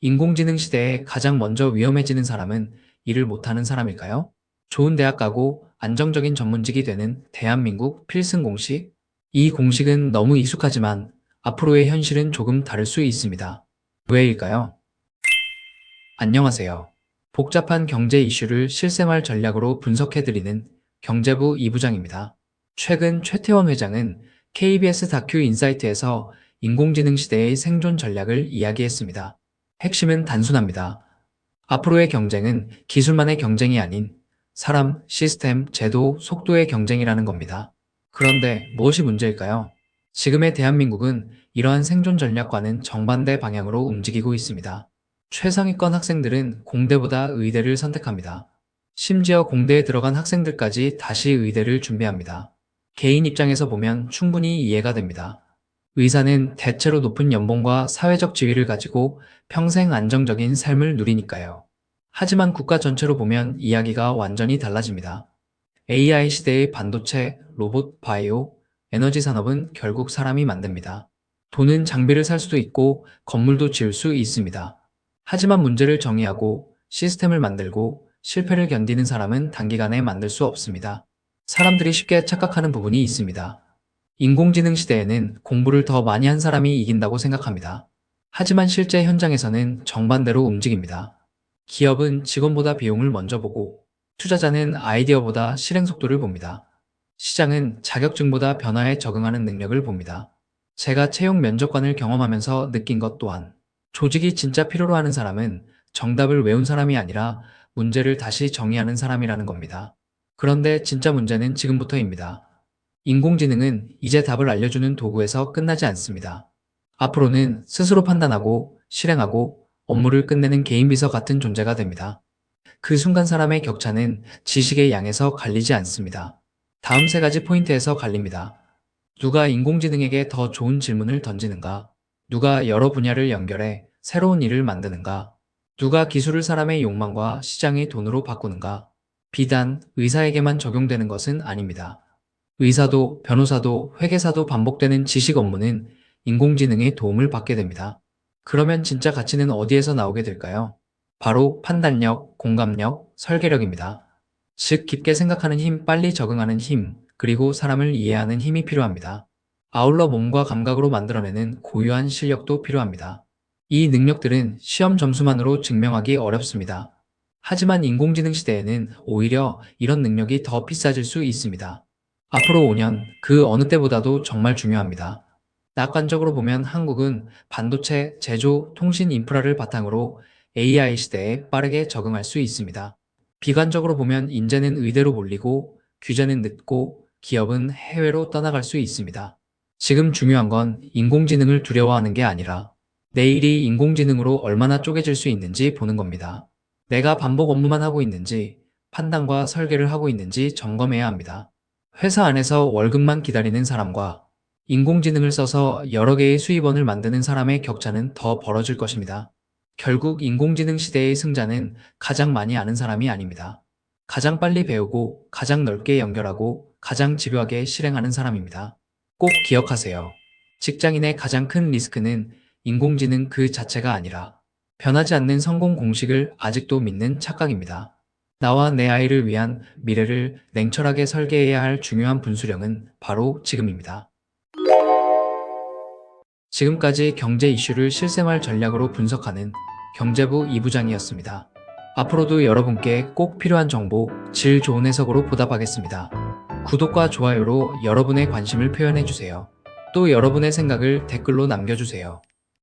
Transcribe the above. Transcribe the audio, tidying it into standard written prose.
인공지능 시대에 가장 먼저 위험해지는 사람은 일을 못하는 사람일까요? 좋은 대학 가고 안정적인 전문직이 되는 대한민국 필승 공식? 이 공식은 너무 익숙하지만 앞으로의 현실은 조금 다를 수 있습니다. 왜일까요? 안녕하세요. 복잡한 경제 이슈를 실생활 전략으로 분석해드리는 경제부 이부장입니다. 최근 최태원 회장은 KBS 다큐 인사이트에서 인공지능 시대의 생존 전략을 이야기했습니다. 핵심은 단순합니다. 앞으로의 경쟁은 기술만의 경쟁이 아닌 사람, 시스템, 제도, 속도의 경쟁이라는 겁니다. 그런데 무엇이 문제일까요? 지금의 대한민국은 이러한 생존 전략과는 정반대 방향으로 움직이고 있습니다. 최상위권 학생들은 공대보다 의대를 선택합니다. 심지어 공대에 들어간 학생들까지 다시 의대를 준비합니다. 개인 입장에서 보면 충분히 이해가 됩니다. 의사는 대체로 높은 연봉과 사회적 지위를 가지고 평생 안정적인 삶을 누리니까요. 하지만 국가 전체로 보면 이야기가 완전히 달라집니다. AI 시대의 반도체, 로봇, 바이오, 에너지 산업은 결국 사람이 만듭니다. 돈은 장비를 살 수도 있고 건물도 지을 수 있습니다. 하지만 문제를 정의하고 시스템을 만들고 실패를 견디는 사람은 단기간에 만들 수 없습니다. 사람들이 쉽게 착각하는 부분이 있습니다. 인공지능 시대에는 공부를 더 많이 한 사람이 이긴다고 생각합니다. 하지만 실제 현장에서는 정반대로 움직입니다. 기업은 직원보다 비용을 먼저 보고 투자자는 아이디어보다 실행 속도를 봅니다. 시장은 자격증보다 변화에 적응하는 능력을 봅니다. 제가 채용 면접관을 경험하면서 느낀 것 또한 조직이 진짜 필요로 하는 사람은 정답을 외운 사람이 아니라 문제를 다시 정의하는 사람이라는 겁니다. 그런데 진짜 문제는 지금부터입니다. 인공지능은 이제 답을 알려주는 도구에서 끝나지 않습니다. 앞으로는 스스로 판단하고 실행하고 업무를 끝내는 개인 비서 같은 존재가 됩니다. 그 순간 사람의 격차는 지식의 양에서 갈리지 않습니다. 다음 세 가지 포인트에서 갈립니다. 누가 인공지능에게 더 좋은 질문을 던지는가? 누가 여러 분야를 연결해 새로운 일을 만드는가? 누가 기술을 사람의 욕망과 시장의 돈으로 바꾸는가? 비단 의사에게만 적용되는 것은 아닙니다. 의사도, 변호사도, 회계사도 반복되는 지식 업무는 인공지능의 도움을 받게 됩니다. 그러면 진짜 가치는 어디에서 나오게 될까요? 바로 판단력, 공감력, 설계력입니다. 즉, 깊게 생각하는 힘, 빨리 적응하는 힘, 그리고 사람을 이해하는 힘이 필요합니다. 아울러 몸과 감각으로 만들어내는 고유한 실력도 필요합니다. 이 능력들은 시험 점수만으로 증명하기 어렵습니다. 하지만 인공지능 시대에는 오히려 이런 능력이 더 비싸질 수 있습니다. 앞으로 5년, 그 어느 때보다도 정말 중요합니다. 낙관적으로 보면 한국은 반도체, 제조, 통신 인프라를 바탕으로 AI 시대에 빠르게 적응할 수 있습니다. 비관적으로 보면 인재는 의대로 몰리고 규제는 늦고 기업은 해외로 떠나갈 수 있습니다. 지금 중요한 건 인공지능을 두려워하는 게 아니라 내일이 인공지능으로 얼마나 쪼개질 수 있는지 보는 겁니다. 내가 반복 업무만 하고 있는지 판단과 설계를 하고 있는지 점검해야 합니다. 회사 안에서 월급만 기다리는 사람과 인공지능을 써서 여러 개의 수입원을 만드는 사람의 격차는 더 벌어질 것입니다. 결국 인공지능 시대의 승자는 가장 많이 아는 사람이 아닙니다. 가장 빨리 배우고 가장 넓게 연결하고 가장 집요하게 실행하는 사람입니다. 꼭 기억하세요. 직장인의 가장 큰 리스크는 인공지능 그 자체가 아니라 변하지 않는 성공 공식을 아직도 믿는 착각입니다. 나와 내 아이를 위한 미래를 냉철하게 설계해야 할 중요한 분수령은 바로 지금입니다. 지금까지 경제 이슈를 실생활 전략으로 분석하는 경제부 이부장이었습니다. 앞으로도 여러분께 꼭 필요한 정보, 질 좋은 해석으로 보답하겠습니다. 구독과 좋아요로 여러분의 관심을 표현해주세요. 또 여러분의 생각을 댓글로 남겨주세요.